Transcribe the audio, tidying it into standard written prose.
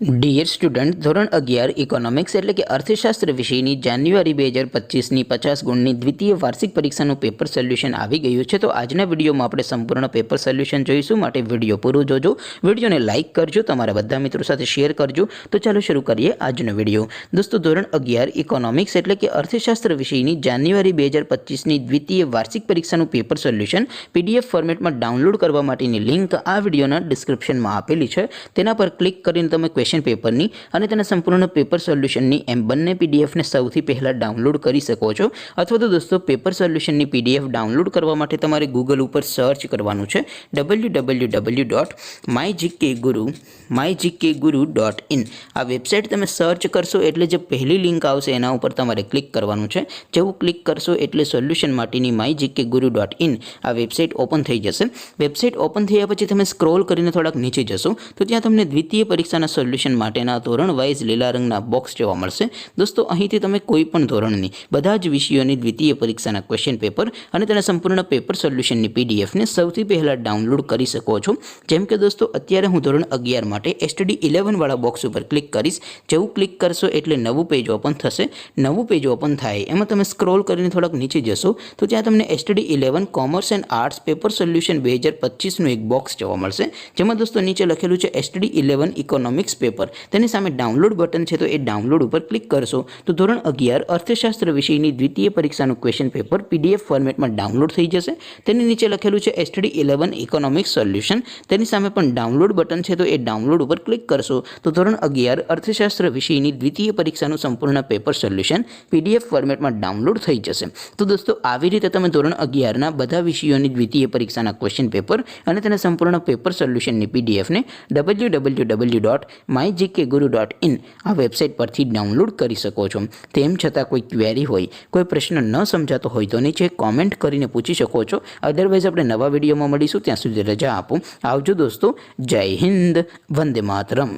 Dear student, ધોરણ 11 economics એટલે કે અર્થશાસ્ત્ર વિષયની જાન્યુઆરી 2025ની 50 ગુણની દ્વિતીય વાર્ષિક પરીક્ષાનું પેપર સોલ્યુશન આવી ગયું છે. તો આજના વિડીયોમાં આપણે સંપૂર્ણ પેપર સોલ્યુશન જોઈશું, માટે વિડીયો પૂરો જોજો. વિડીયોને લાઇક કરજો, તમારા બધા મિત્રો સાથે શેર કરજો. તો ચાલો શરૂ કરીએ આજનો વિડીયો. દોસ્તો, ધોરણ 11 ઇકોનોમિક્સ એટલે કે અર્થશાસ્ત્ર વિષયની જાન્યુઆરી 2025ની દ્વિતીય વાર્ષિક પરીક્ષાનું પેપર સોલ્યુશન PDF ફોર્મેટમાં ડાઉનલોડ કરવા માટેની લિંક આ વિડીયોના ડિસ્ક્રિપ્શનમાં આપેલી છે. તેના પર ક્લિક કરીને તમે પેપરની અને તેના સંપૂર્ણ પેપર સોલ્યુશનની એમ બંને પીડીએફને સૌથી પહેલાં ડાઉનલોડ કરી શકો છો. અથવા તો દોસ્તો, પેપર સોલ્યુશનની PDF ડાઉનલોડ કરવા માટે તમારે ગૂગલ ઉપર સર્ચ કરવાનું છે www.mygkguru.in. આ વેબસાઇટ તમે સર્ચ કરશો એટલે જે પહેલી લિંક આવશે એના ઉપર તમારે ક્લિક કરવાનું છે. જેવું ક્લિક કરશો એટલે સોલ્યુશન માટેની mygkguru.in આ વેબસાઇટ ઓપન થઈ જશે. વેબસાઇટ ઓપન થયા પછી તમે સ્ક્રોલ કરીને થોડાક નીચે જશો તો ત્યાં તમને દ્વિતીય પરીક્ષાના સોલ્યુશન માટેના ધોરણ વાઇઝ લીલા રંગના બોક્સ જોવા મળશે. દોસ્તો, અહીંથી તમે કોઈ પણ ધોરણની બધા જ વિષયોની દ્વિતીય પરીક્ષાના ક્વેશ્ચન પેપર અને તેના સંપૂર્ણ પેપર સોલ્યુશનની પીડીએફને સૌથી પહેલાં ડાઉનલોડ કરી શકો છો. જેમ કે દોસ્તો, અત્યારે હું ધોરણ 11 માટે STD 11 વાળા બોક્સ ઉપર ક્લિક કરીશ. જેવું ક્લિક કરશો એટલે નવું પેજ ઓપન થશે. નવું પેજ ઓપન થાય એમાં તમે સ્ક્રોલ કરીને થોડાક નીચે જશો તો ત્યાં તમને STD 11 commerce and arts paper solution 2025નું એક બોક્સ જોવા મળશે. જેમાં દોસ્તો નીચે લખેલું છે STD 11 ઇકોનોમિક્સ પેપર. તેની સામે ડાઉનલોડ બટન છે, તો એ ડાઉનલોડ ઉપર ક્લિક કરશો તો ધોરણ 11 અર્થશાસ્ત્ર વિષયની દ્વિતીય પરીક્ષાનું ક્વેશ્ચન પેપર PDF ફોર્મેટમાં ડાઉનલોડ થઈ જશે. તેની નીચે લખેલું છે STD 11 ઇકોનોમિક્સ સોલ્યુશન. તેની સામે પણ ડાઉનલોડ બટન છે, તો એ ડાઉનલોડ ઉપર ક્લિક કરશો તો ધોરણ 11 અર્થશાસ્ત્ર વિષયની દ્વિતીય પરીક્ષાનું સંપૂર્ણ પેપર સોલ્યુશન PDF ફોર્મેટમાં ડાઉનલોડ થઈ જશે. તો દોસ્તો, આવી રીતે તમે ધોરણ 11ના બધા વિષયોની દ્વિતીય પરીક્ષાના ક્વેશ્ચન પેપર અને તેના સંપૂર્ણ પેપર સોલ્યુશનની PDFને www.mygkguru.in આ વેબસાઇટ પરથી ડાઉનલોડ કરી શકો છો. તેમ છતાં કોઈ ક્વેરી હોય, કોઈ પ્રશ્ન ન સમજાતો હોય તો નીચે કોમેન્ટ કરીને પૂછી શકો છો. અદરવાઇઝ આપણે નવા વિડીયોમાં મળીશું. ત્યાં સુધી રજા આપો. આવજો દોસ્તો. જય હિન્દ. વંદે માતરમ.